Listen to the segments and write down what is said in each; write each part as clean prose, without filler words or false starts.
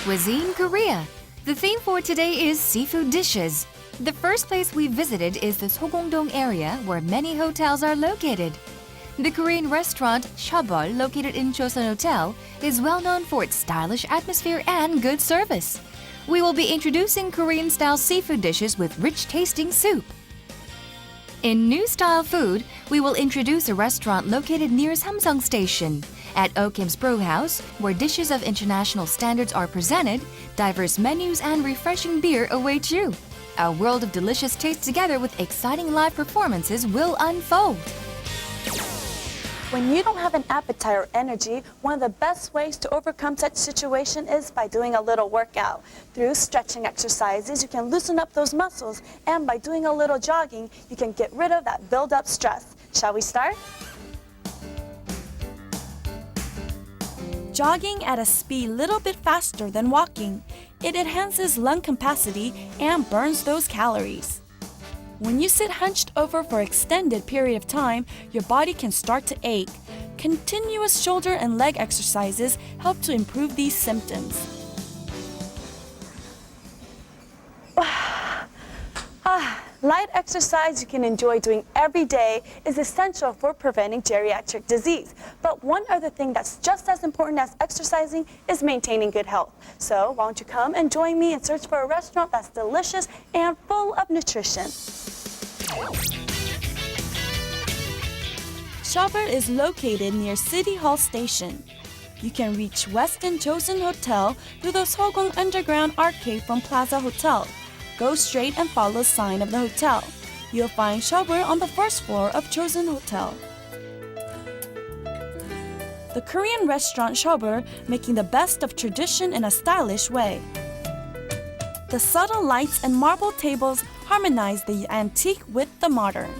Cuisine Korea. The theme for today is seafood dishes. The first place we visited is the Sogongdong area where many hotels are located. The Korean restaurant Shabol, located in Chosun Hotel, is well known for its stylish atmosphere and good service. We will be introducing Korean-style seafood dishes with rich-tasting soup. In new-style food, we will introduce a restaurant located near Samsung Station. At Okim's Brew House, where dishes of international standards are presented, diverse menus and refreshing beer await you. A world of delicious taste together with exciting live performances will unfold. When you don't have an appetite or energy, one of the best ways to overcome such situation is by doing a little workout. Through stretching exercises, you can loosen up those muscles, and by doing a little jogging, you can get rid of that build-up stress. Shall we start? Jogging at a speed a little bit faster than walking. It enhances lung capacity and burns those calories. When you sit hunched over for an extended period of time, your body can start to ache. Continuous shoulder and leg exercises help to improve these symptoms. Light exercise you can enjoy doing every day is essential for preventing geriatric disease. But one other thing that's just as important as exercising is maintaining good health. So why don't you come and join me and search for a restaurant that's delicious and full of nutrition. Shabur is located near City Hall Station. You can reach Westin Chosun Hotel through the Sogong Underground Arcade from Plaza Hotel. Go straight and follow the sign of the hotel. You'll find Shabur on the first floor of Chosun Hotel. The Korean restaurant Shabur making the best of tradition in a stylish way. The subtle lights and marble tables harmonize the antique with the modern.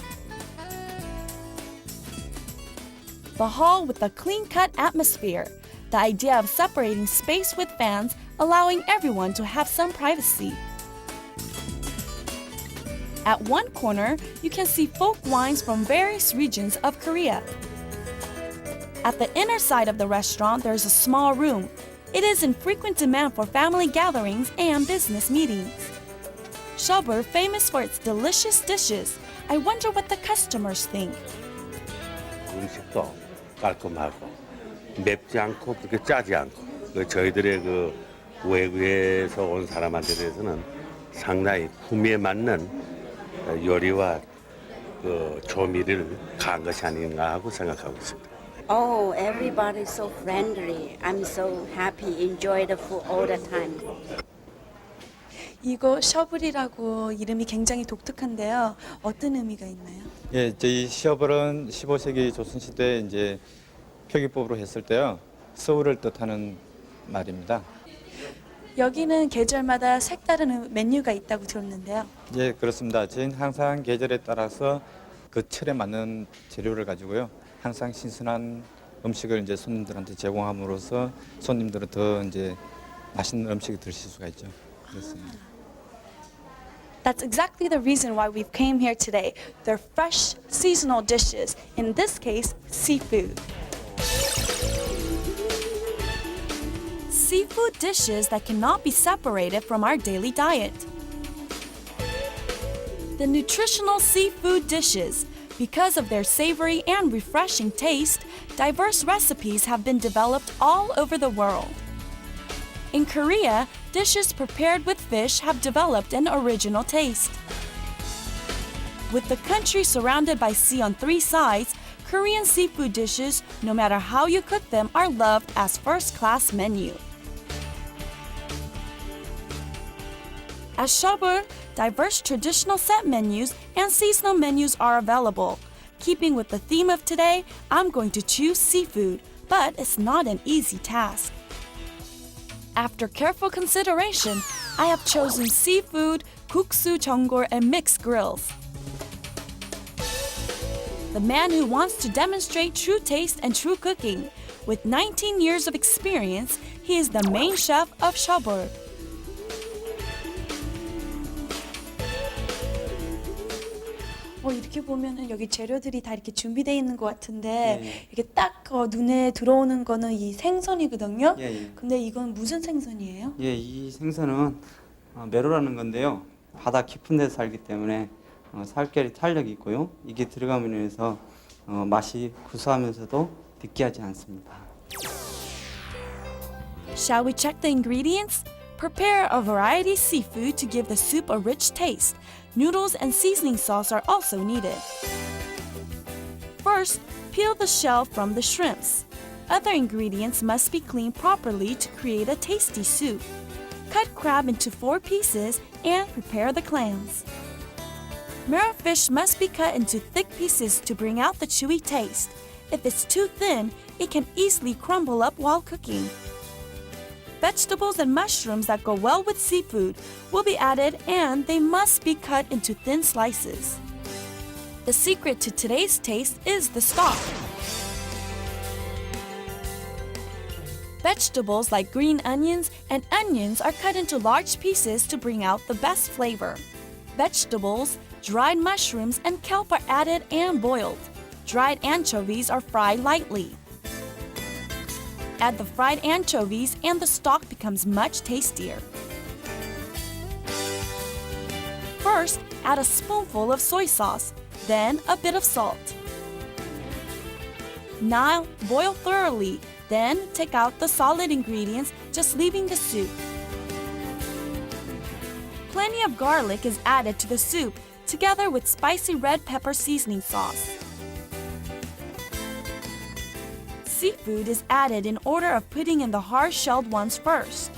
The hall with a clean-cut atmosphere. The idea of separating space with fans, allowing everyone to have some privacy. At one corner, you can see folk wines from various regions of Korea. At the inner side of the restaurant, there is a small room. It is in frequent demand for family gatherings and business meetings. Shabur, famous for its delicious dishes. I wonder what the customers think. 음식도 깔끔하고 맵지 않고 그렇게 짜지 않고 저희들의 외국에서 온 사람한테는 상당히 품위에 맞는 요리와 조미를 가한 것이 아닌가 하고 생각하고 있습니다. Oh, everybody's so friendly. I'm so happy, enjoy the food all the time. 이거 셔블이라고 이름이 굉장히 독특한데요. 어떤 의미가 있나요? 예, 저희 셔블은 15세기 조선시대 이제 표기법으로 했을 때요. 서울을 뜻하는 말입니다. 여기는 계절마다 색다른 메뉴가 있다고 들었는데요. 예, 그렇습니다. 저희는 항상 계절에 따라서 그 철에 맞는 재료를 가지고요. 항상 신선한 음식을 이제 손님들한테 제공함으로써 손님들은 더 이제 맛있는 음식을 드실 수가 있죠. 그렇습니다. That's exactly the reason why we've came here today. They're fresh, seasonal dishes. In this case, seafood. Seafood dishes that cannot be separated from our daily diet. The nutritional seafood dishes. Because of their savory and refreshing taste, diverse recipes have been developed all over the world. In Korea, dishes prepared with fish have developed an original taste. With the country surrounded by sea on three sides, Korean seafood dishes, no matter how you cook them, are loved as first-class menu. At Shabur, diverse traditional set menus and seasonal menus are available. Keeping with the theme of today, I'm going to choose seafood, but it's not an easy task. After careful consideration, I have chosen seafood, guksu, jeongol, and mixed grills. The man who wants to demonstrate true taste and true cooking. With 19 years of experience, he is the main chef of Shabur. 이렇게 보면은 여기 재료들이 다 이렇게 준비되어 있는 것 같은데 예. 이게 딱 눈에 들어오는 거는 이 생선이거든요. 예, 예. 근데 이건 무슨 생선이에요? 예, 이 생선은 메로라는 건데요. 바다 깊은 데서 살기 때문에 살결이 탄력이 있고요. 이게 들어감으로 인해서 맛이 구수하면서도 느끼하지 않습니다. Shall we check the ingredients? Prepare a variety seafood to give the soup a rich taste. Noodles and seasoning sauce are also needed. First, peel the shell from the shrimps. Other ingredients must be cleaned properly to create a tasty soup. Cut crab into 4 pieces and prepare the clams. Marrow fish must be cut into thick pieces to bring out the chewy taste. If it's too thin, it can easily crumble up while cooking. Vegetables and mushrooms that go well with seafood will be added and they must be cut into thin slices. The secret to today's taste is the stock. Vegetables like green onions and onions are cut into large pieces to bring out the best flavor. Vegetables, dried mushrooms, and kelp are added and boiled. Dried anchovies are fried lightly. Add the fried anchovies and the stock becomes much tastier. First, add a spoonful of soy sauce, then a bit of salt. Now, boil thoroughly, then take out the solid ingredients, just leaving the soup. Plenty of garlic is added to the soup, together with spicy red pepper seasoning sauce. Seafood is added in order of putting in the hard-shelled ones first.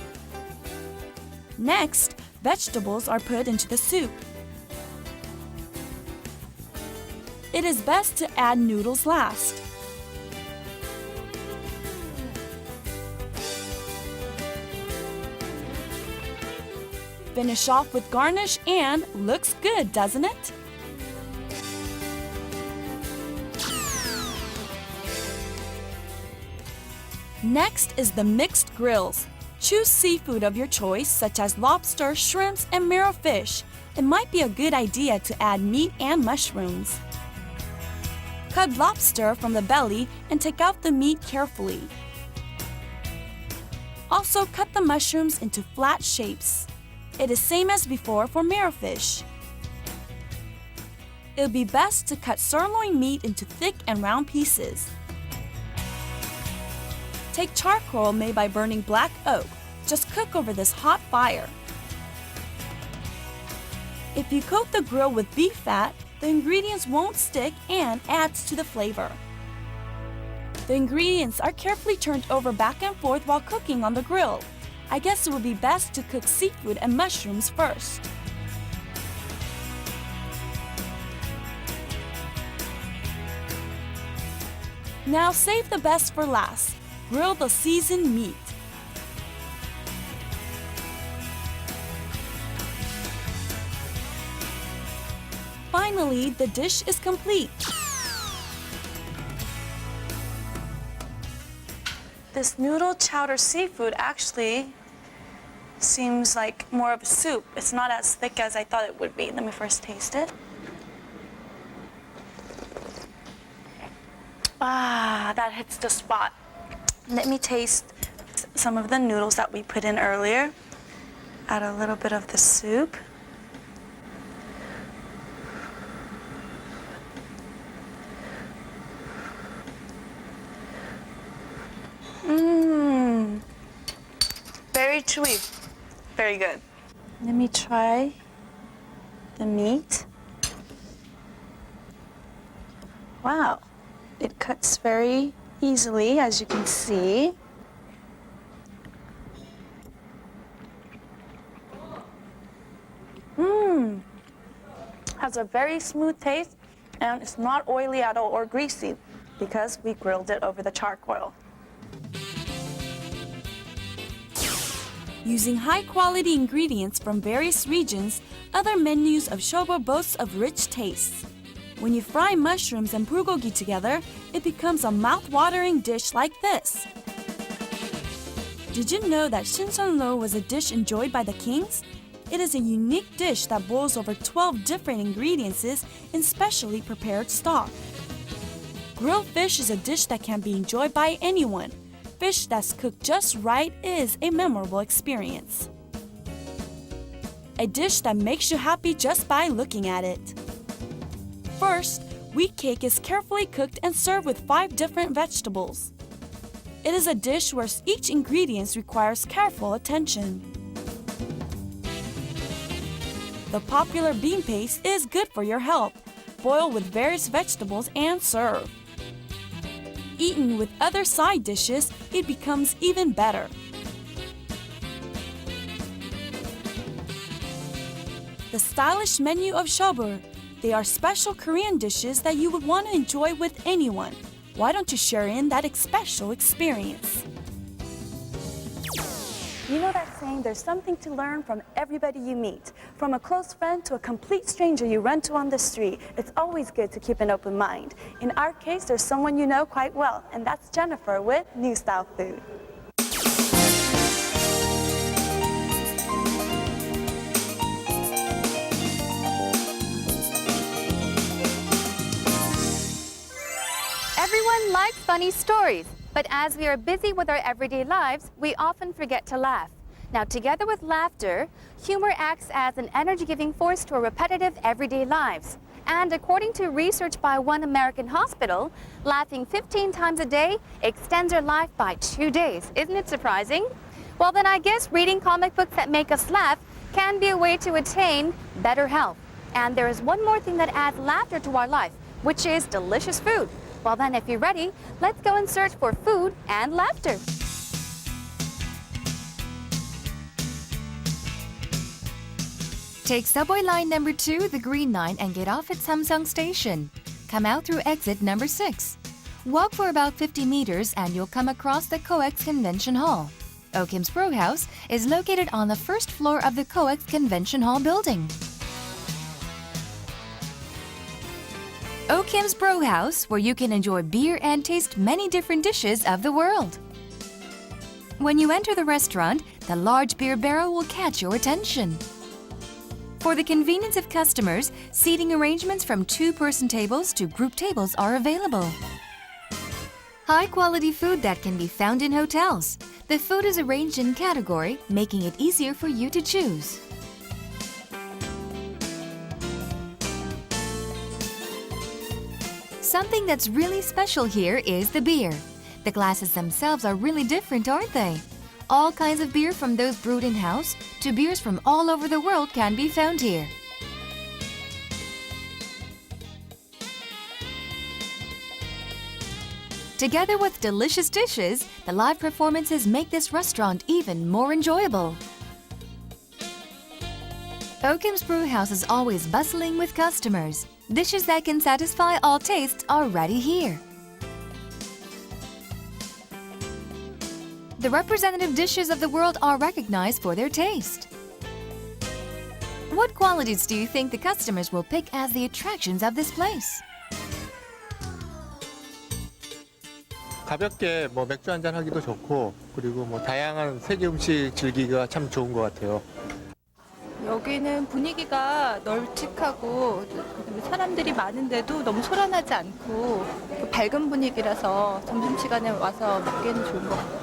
Next, vegetables are put into the soup. It is best to add noodles last. Finish off with garnish and looks good, doesn't it? Next is the mixed grills. Choose seafood of your choice, such as lobster, shrimps, and marrow fish. It might be a good idea to add meat and mushrooms. Cut lobster from the belly and take out the meat carefully. Also cut the mushrooms into flat shapes. It is same as before for marrow fish. It would be best to cut sirloin meat into thick and round pieces. Take charcoal made by burning black oak. Just cook over this hot fire. If you coat the grill with beef fat, the ingredients won't stick and adds to the flavor. The ingredients are carefully turned over back and forth while cooking on the grill. I guess it would be best to cook seafood and mushrooms first. Now save the best for last. Grill the seasoned meat. Finally, the dish is complete. This noodle chowder seafood actually seems like more of a soup. It's not as thick as I thought it would be. Let me first taste it. Ah, that hits the spot. Let me taste some of the noodles that we put in earlier. Add a little bit of the soup. Very chewy. Very good. Let me try the meat. Wow. It cuts very easily, as you can see. Has a very smooth taste, and it's not oily at all or greasy because we grilled it over the charcoal. Using high-quality ingredients from various regions, other menus of shobo boasts of rich tastes. When you fry mushrooms and bulgogi together, it becomes a mouth-watering dish like this. Did you know that shinseonro was a dish enjoyed by the kings? It is a unique dish that boils over 12 different ingredients in specially prepared stock. Grilled fish is a dish that can be enjoyed by anyone. Fish that's cooked just right is a memorable experience. A dish that makes you happy just by looking at it. First, wheat cake is carefully cooked and served with 5 different vegetables. It is a dish where each ingredient requires careful attention. The popular bean paste is good for your health. Boil with various vegetables and serve. Eaten with other side dishes, it becomes even better. The stylish menu of shobul. They are special Korean dishes that you would want to enjoy with anyone. Why don't you share in that special experience? You know that saying, there's something to learn from everybody you meet. From a close friend to a complete stranger you run to on the street, it's always good to keep an open mind. In our case, there's someone you know quite well, and that's Jennifer with New Style Food. Everyone likes funny stories, but as we are busy with our everyday lives, we often forget to laugh. Now, together with laughter, humor acts as an energy-giving force to our repetitive everyday lives. And according to research by one American hospital, laughing 15 times a day extends our life by 2 days. Isn't it surprising? Well, then I guess reading comic books that make us laugh can be a way to attain better health. And there is one more thing that adds laughter to our life, which is delicious food. Well then, if you're ready, let's go and search for food and laughter. Take subway line number 2, the Green Line, and get off at Samsung Station. Come out through exit number 6. Walk for about 50 meters and you'll come across the COEX Convention Hall. Okim's Brew House is located on the first floor of the COEX Convention Hall building. Okim's Brew House, where you can enjoy beer and taste many different dishes of the world. When you enter the restaurant, the large beer barrel will catch your attention. For the convenience of customers, seating arrangements from 2-person tables to group tables are available. High-quality food that can be found in hotels. The food is arranged in category, making it easier for you to choose. Something that's really special here is the beer. The glasses themselves are really different, aren't they? All kinds of beer, from those brewed in-house to beers from all over the world, can be found here. Together with delicious dishes, the live performances make this restaurant even more enjoyable. Okim's Brew House is always bustling with customers. Dishes that can satisfy all tastes are ready here. The representative dishes of the world are recognized for their taste. What qualities do you think the customers will pick as the attractions of this place? 가볍게 맥주 한잔 하기도 좋고, 그리고 다양한 세계 음식 즐기기가 참 좋은 것 같아요. 여기는 분위기가 널찍하고 사람들이 많은데도 너무 소란하지 않고 밝은 분위기라서 점심시간에 와서 먹기에는 좋은 것 같아요.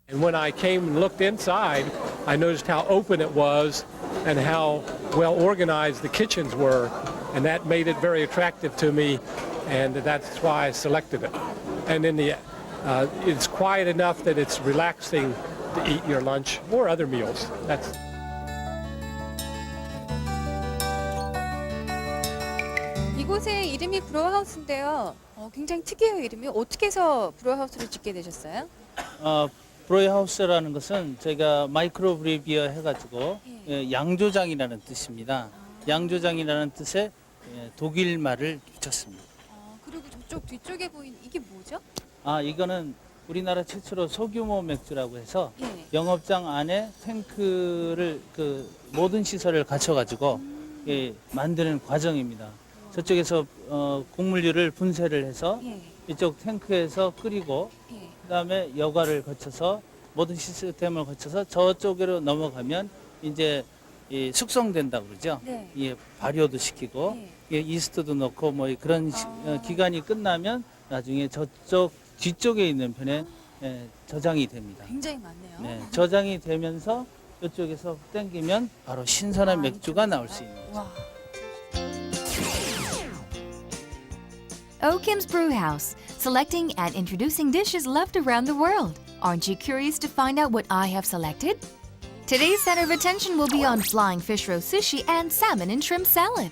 And when I came and looked inside, I noticed how open it was and how well organized the kitchens were, and that made it very attractive to me, and that's why I selected it. And it's quiet enough that it's relaxing to eat your lunch or other meals. 이곳의 이름이 브로하우스인데요. 굉장히 특이해요, 이름이. 어떻게 해서 브로하우스를 짓게 되셨어요? 브로이하우스라는 것은 저희가 마이크로브리비어 해가지고 양조장이라는 뜻입니다. 양조장이라는 뜻에 독일 말을 붙였습니다. 그리고 저쪽 뒤쪽에 보이는 이게 뭐죠? 이거는 우리나라 최초로 소규모 맥주라고 해서 예. 영업장 안에 탱크를 모든 시설을 갖춰가지고 만드는 과정입니다. 저쪽에서 곡물류를 분쇄를 해서 이쪽 탱크에서 끓이고 그다음에 여과를 거쳐서 모든 시스템을 거쳐서 저쪽으로 넘어가면 이제 이 숙성된다고 그러죠. 네. 예, 발효도 시키고 예, 이스트도 넣고 뭐 그런 기간이 끝나면 나중에 저쪽 뒤쪽에 있는 편에 예, 저장이 됩니다. 굉장히 많네요. 네, 저장이 되면서 이쪽에서 땡기면 바로 신선한 맥주가 나올 수 있는 거죠. 와. Okim's Brewhouse, selecting and introducing dishes loved around the world. Aren't you curious to find out what I have selected? Today's center of attention will be on flying fish roe sushi and salmon and shrimp salad.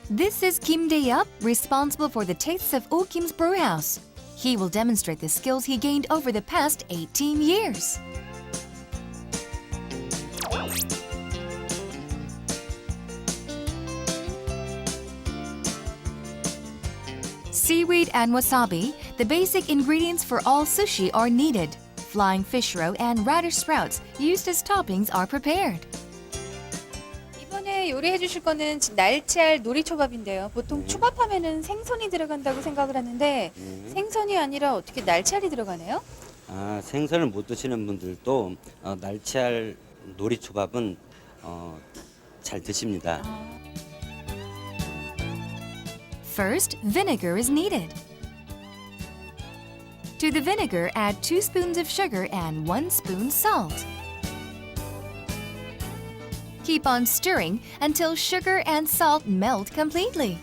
This is Kim Dae-up, responsible for the tastes of Okim's Brewhouse. He will demonstrate the skills he gained over the past 18 years. Seaweed and wasabi, the basic ingredients for all sushi, are needed. Flying fish roe and radish sprouts used as toppings are prepared. 이번에 요리해 주실 거는 날치알 놀이초밥인데요. 보통 초밥하면은 생선이 들어간다고 생각을 하는데 생선이 아니라 어떻게 날치알이 들어가네요? 아, 생선을 못 드시는 분들도 날치알 놀이초밥은 잘 드십니다. First, vinegar is needed. To the vinegar, add 2 spoons of sugar and 1 spoon salt. Keep on stirring until sugar and salt melt completely.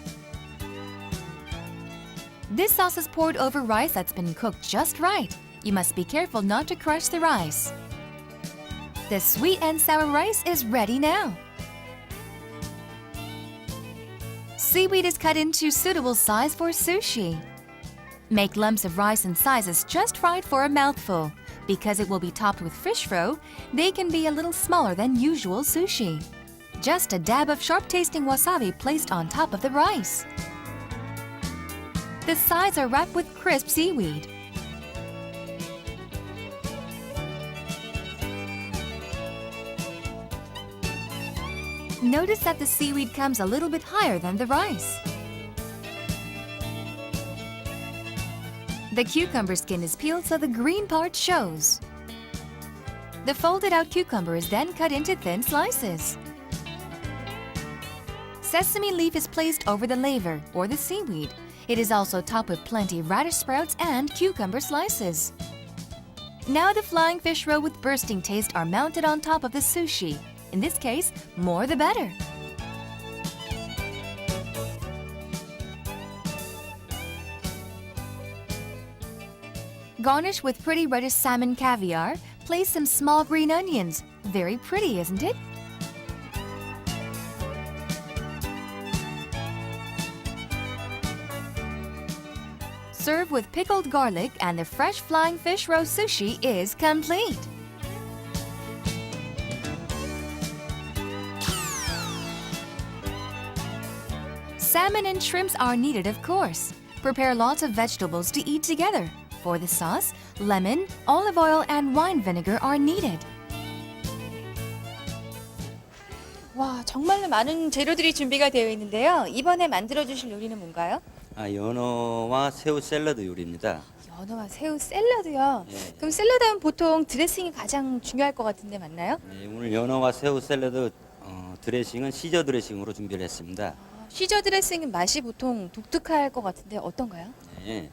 This sauce is poured over rice that's been cooked just right. You must be careful not to crush the rice. The sweet and sour rice is ready now. Seaweed is cut into suitable size for sushi. Make lumps of rice in sizes just right for a mouthful. Because it will be topped with fish roe, they can be a little smaller than usual sushi. Just a dab of sharp-tasting wasabi placed on top of the rice. The sides are wrapped with crisp seaweed. Notice that the seaweed comes a little bit higher than the rice. The cucumber skin is peeled so the green part shows. The folded out cucumber is then cut into thin slices. Sesame leaf is placed over the laver, or the seaweed. It is also topped with plenty radish sprouts and cucumber slices. Now the flying fish roe with bursting taste are mounted on top of the sushi. In this case, more the better. Garnish with pretty reddish salmon caviar. Place some small green onions. Very pretty, isn't it? Serve with pickled garlic and the fresh flying fish roe sushi is complete. Salmon and shrimps are needed, of course. Prepare lots of vegetables to eat together. For the sauce, lemon, olive oil, and wine vinegar are needed. 와, 정말로 많은 재료들이 준비가 되어 있는데요. 이번에 만들어 주실 요리는 뭔가요? 아, 연어와 새우 샐러드 요리입니다. 연어와 새우 샐러드요. 예. 그럼 샐러드는 보통 드레싱이 가장 중요할 것 같은데 맞나요? 네, 오늘 연어와 새우 샐러드 드레싱은 시저 드레싱으로 준비를 했습니다. 시저 드레싱은 맛이 보통 독특할 것 같은데 어떤가요? 네,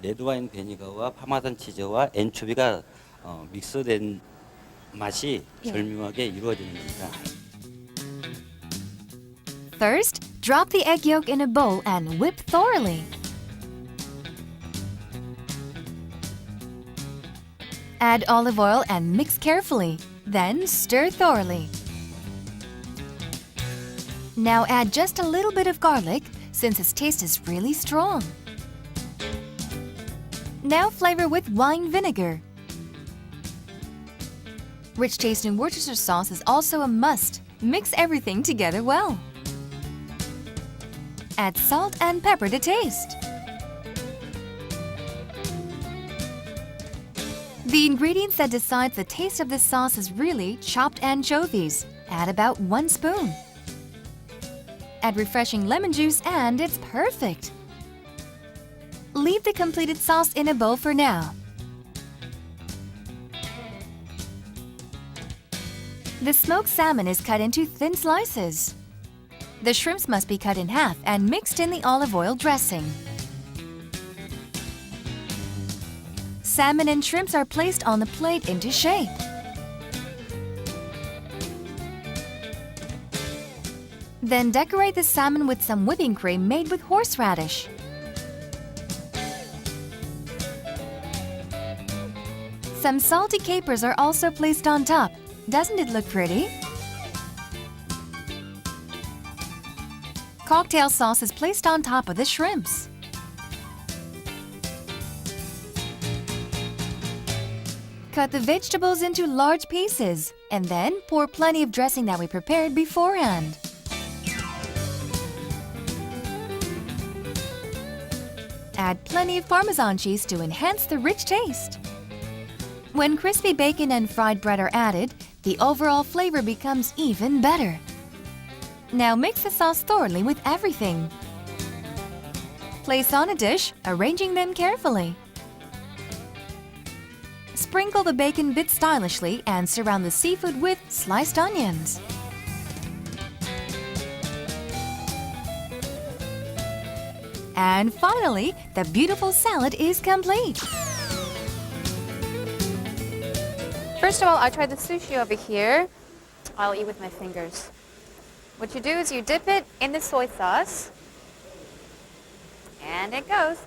레드와인 베니거와 파마산 치즈와 엔초비가 믹스된 맛이 예. 절묘하게 이루어지는 겁니다. First, drop the egg yolk in a bowl and whip thoroughly. Add olive oil and mix carefully. Then stir thoroughly. Now add just a little bit of garlic since its taste is really strong. Now flavor with wine vinegar. Rich tasting Worcestershire sauce is also a must. Mix everything together well. Add salt and pepper to taste. The ingredients that decide the taste of this sauce is really chopped anchovies. Add about 1 spoon. Add refreshing lemon juice and it's perfect. Leave the completed sauce in a bowl for now. The smoked salmon is cut into thin slices. The shrimps must be cut in half and mixed in the olive oil dressing. Salmon and shrimps are placed on the plate into shape. Then decorate the salmon with some whipping cream made with horseradish. Some salty capers are also placed on top. Doesn't it look pretty? Cocktail sauce is placed on top of the shrimps. Cut the vegetables into large pieces and then pour plenty of dressing that we prepared beforehand. Add plenty of Parmesan cheese to enhance the rich taste. When crispy bacon and fried bread are added, the overall flavor becomes even better. Now mix the sauce thoroughly with everything. Place on a dish, arranging them carefully. Sprinkle the bacon bits stylishly and surround the seafood with sliced onions. And finally, the beautiful salad is complete. First of all, I tried the sushi over here. I'll eat with my fingers. What you do is you dip it in the soy sauce. And it goes.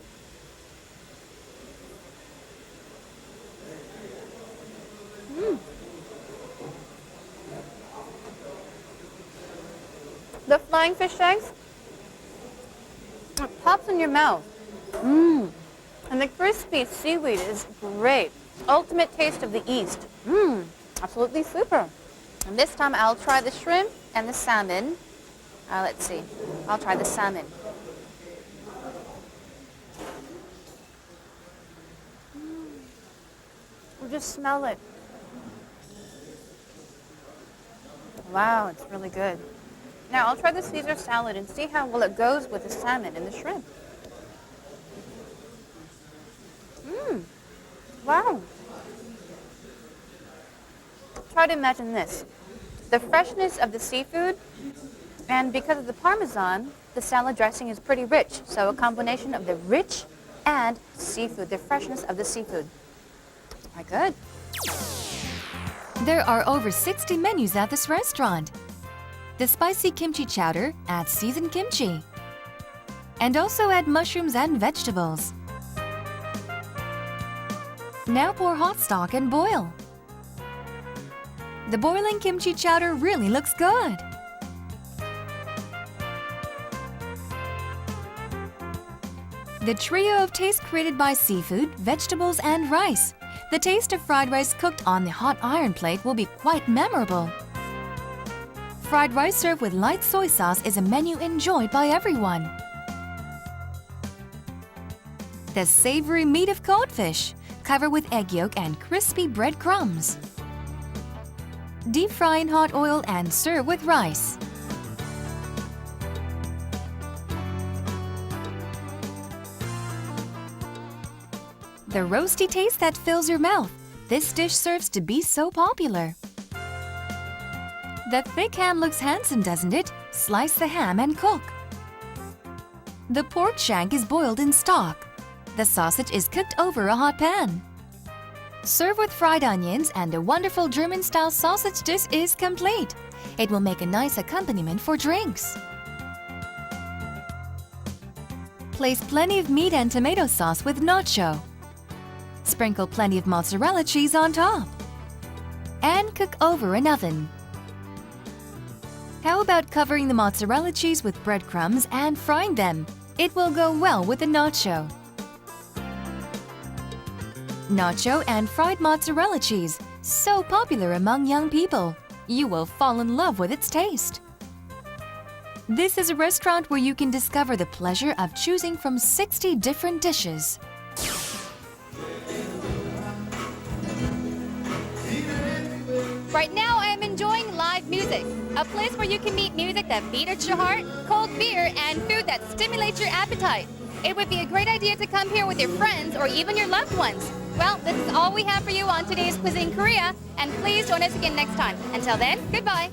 The flying fish eggs, it pops in your mouth. And the crispy seaweed is great. Ultimate taste of the East. Absolutely super. And this time I'll try the shrimp and the salmon. Let's see. I'll try the salmon. Just smell it. Wow, it's really good. Now I'll try the Caesar salad and see how well it goes with the salmon and the shrimp. Wow. Try to imagine this. The freshness of the seafood, and because of the Parmesan, the salad dressing is pretty rich. So a combination of the rich and seafood, the freshness of the seafood. Quite good. There are over 60 menus at this restaurant. The spicy kimchi chowder adds seasoned kimchi. And also add mushrooms and vegetables. Now pour hot stock and boil. The boiling kimchi chowder really looks good. The trio of taste created by seafood, vegetables, and rice. The taste of fried rice cooked on the hot iron plate will be quite memorable. Fried rice served with light soy sauce is a menu enjoyed by everyone. The savory meat of codfish, covered with egg yolk and crispy breadcrumbs. Deep fry in hot oil and serve with rice. The roasty taste that fills your mouth. This dish serves to be so popular. The thick ham looks handsome, doesn't it? Slice the ham and cook. The pork shank is boiled in stock. The sausage is cooked over a hot pan. Serve with fried onions and a wonderful German-style sausage dish is complete. It will make a nice accompaniment for drinks. Place plenty of meat and tomato sauce with nacho. Sprinkle plenty of mozzarella cheese on top. And cook over an oven. How about covering the mozzarella cheese with breadcrumbs and frying them? It will go well with the nacho. Nacho and fried mozzarella cheese, so popular among young people. You will fall in love with its taste. This is a restaurant where you can discover the pleasure of choosing from 60 different dishes. Right now, I am enjoying live music, a place where you can meet music that beats at your heart, cold beer, and food that stimulates your appetite. It would be a great idea to come here with your friends or even your loved ones. Well, this is all we have for you on today's Cuisine Korea, and please join us again next time. Until then, goodbye.